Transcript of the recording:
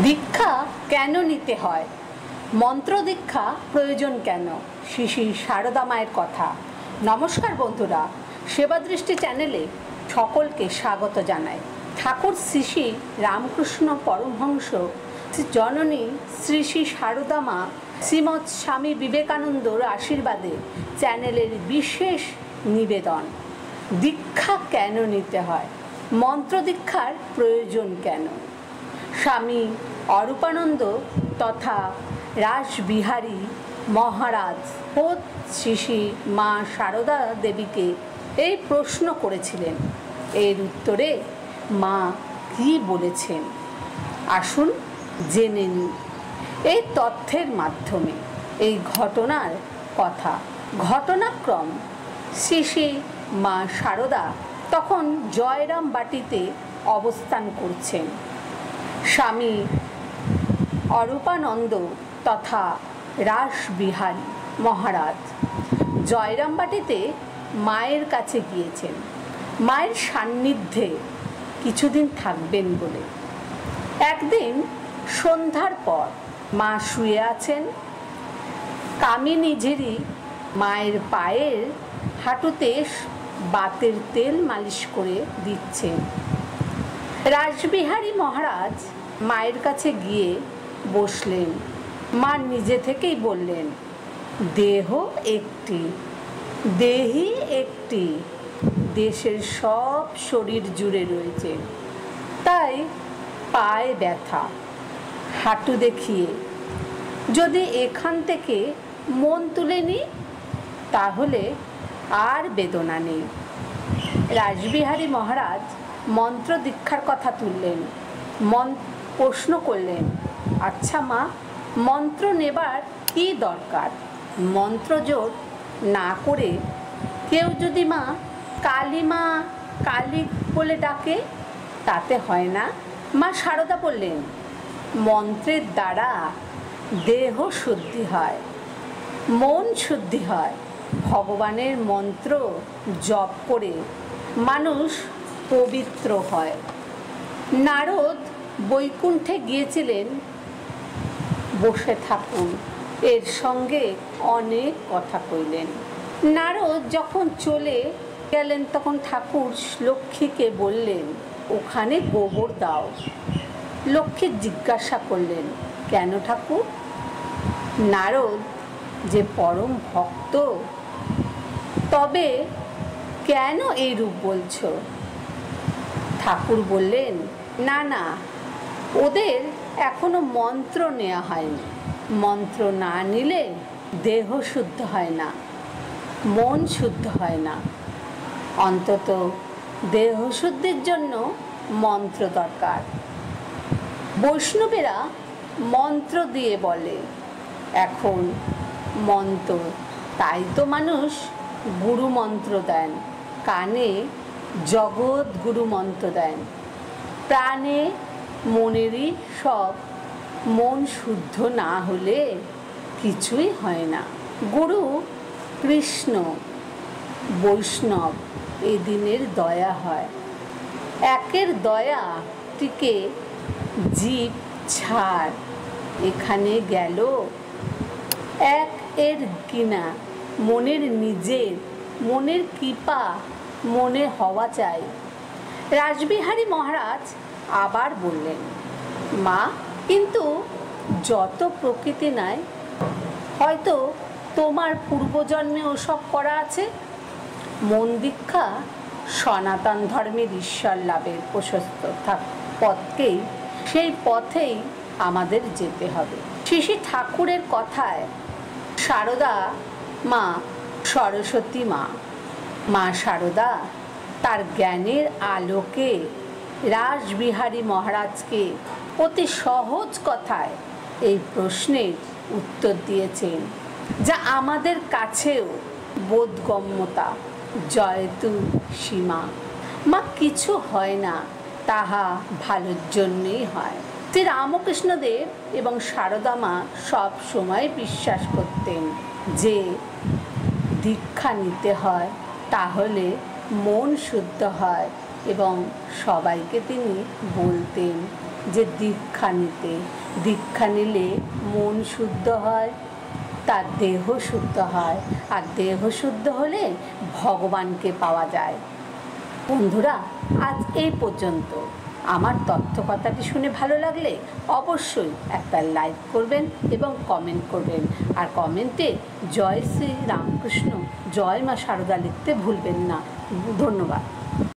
দীক্ষা কেন নিতে হয়, মন্ত্র দীক্ষা প্রয়োজন কেন, শ্রী শ্রী সারদা মায়ের কথা। নমস্কার বন্ধুরা, সেবা দৃষ্টি চ্যানেলে সকলকে স্বাগত জানাই। ঠাকুর শ্রী শ্রী রামকৃষ্ণ পরমহংস জননী শ্রী শ্রী সারদা মা শ্রীমৎ স্বামী বিবেকানন্দর আশীর্বাদে চ্যানেলের বিশেষ নিবেদন। দীক্ষা কেন নিতে হয়, মন্ত্র দীক্ষার প্রয়োজন কেন। স্বামী অরূপানন্দ তথা রাসবিহারী মহারাজ খোদ শ্রী শ্রী মা সারদা দেবীকে এই প্রশ্ন করেছিলেন। এর উত্তরে মা কি বলেছেন আসুন জেনে নিই এই তথ্যের মাধ্যমে। এই ঘটনার কথা, ঘটনাক্রম শ্রী শ্রী মা সারদা তখন জয়রাম বাটিতে অবস্থান করছেন। স্বামী অরূপানন্দ তথা রাসবিহারী মহারাজ জয়রামবাটিতে মায়ের কাছে গিয়েছেন মায়ের সান্নিধ্যে কিছুদিন থাকবেন বলে। একদিন সন্ধ্যার পর মা শুয়ে আছেন, কামিনী ঝিরি মায়ের পায়ের হাঁটুতে বাতের তেল মালিশ করে দিচ্ছেন। রাসবিহারী মহারাজ মায়ের কাছে গিয়ে বসলেন। মা নিজে থেকেই বললেন, দেহ একটি, দেহি একটি, দেশের সব শরীর জুড়ে রয়েছে, তাই পায়ে ব্যথা, হাঁটু দেখিয়ে যদি এখান থেকে মন তুলে নিই তাহলে আর বেদনা নেই। রাসবিহারী মহারাজ মন্ত্র দীক্ষার কথা তুললেন। প্রশ্ন করলেন, আচ্ছা মা, মন্ত্র নেবার কি দরকার? মন্ত্র জোর না করে কেউ যদি মা কালী মা কালী বলে ডাকে তাতে হয় না? মা সারদা বললেন, মন্ত্রের দ্বারা দেহ শুদ্ধি হয়, মন শুদ্ধি হয়। ভগবানের মন্ত্র জপ করে মানুষ পবিত্র হয়। নারদ বৈকুণ্ঠে গিয়েছিলেন, বসে থাকুন, এর সঙ্গে অনেক কথা কইলেন। নারদ যখন চলে গেলেন তখন ঠাকুর লক্ষ্মীকে বললেন, ওখানে গোবর দাও। লক্ষ্মী জিজ্ঞাসা করলেন, কেন ঠাকুর? নারদ যে পরম ভক্ত, তবে কেন এই রূপ বলছো? ঠাকুর বললেন, না না, ওদের এখনো মন্ত্র নেওয়া হয়নি। মন্ত্র না নিলে দেহ শুদ্ধ হয় না, মন শুদ্ধ হয় না। অন্তত দেহ শুদ্ধির জন্য মন্ত্র দরকার। বৈষ্ণবেরা মন্ত্র দিয়ে বলে এখন মন্ত্র, তাই তো মানুষ গুরু মন্ত্র দেন, কানে জগৎ গুরু মন্ত্র দেন, প্রাণে মনেরই সব। মন শুদ্ধ না হলে কিছুই হয় না। গুরু কৃষ্ণ বৈষ্ণব এদিনের দয়া হয়। একের দয়া টিকে জীব ছাড় এখানে গেল, এক এর কিনা মনের নিজের, মনের কৃপা মনে হওয়া চাই। রাসবিহারী মহারাজ আবার বললেন, মা, কিন্তু যত প্রকৃতি নাই, হয়তো তোমার পূর্বজন্মে ওসব করা আছে। মন দীক্ষা সনাতন ধর্মের ঈশ্বর লাভের প্রশস্ত পথকেই, সেই পথেই আমাদের যেতে হবে। শ্রী শ্রী ঠাকুরের কথায় সারদা মা সরস্বতী মা, মা সারদা তার জ্ঞানের আলোকে রাসবিহারী মহারাজকে অতি সহজ কথায় এই প্রশ্নের উত্তর দিয়েছেন, যা আমাদের কাছেও বোধগম্যতা। জয়তু সীমা, মা, কিছু হয় না, তাহা ভালোর জন্যই হয়। শ্রী রামকৃষ্ণদেব এবং সারদা মা সব সময় বিশ্বাস করতেন যে দীক্ষা নিতে হয়, তাহলে মন শুদ্ধ হয়। এবং সবাইকে তিনি বলতেন, যে দীক্ষা নিতে। দীক্ষা নিলে মন শুদ্ধ হয়, তার দেহ শুদ্ধ হয়, আর দেহ শুদ্ধ হলে ভগবানকে পাওয়া যায়। বন্ধুরা, আজ এই পর্যন্ত। আমার তথ্য কথাটি শুনে ভালো লাগলে অবশ্যই একটা লাইক করবেন এবং কমেন্ট করবেন, আর কমেন্টে জয় শ্রী রামকৃষ্ণ, জয় মা সারদা লিখতে ভুলবেন না। ধন্যবাদ।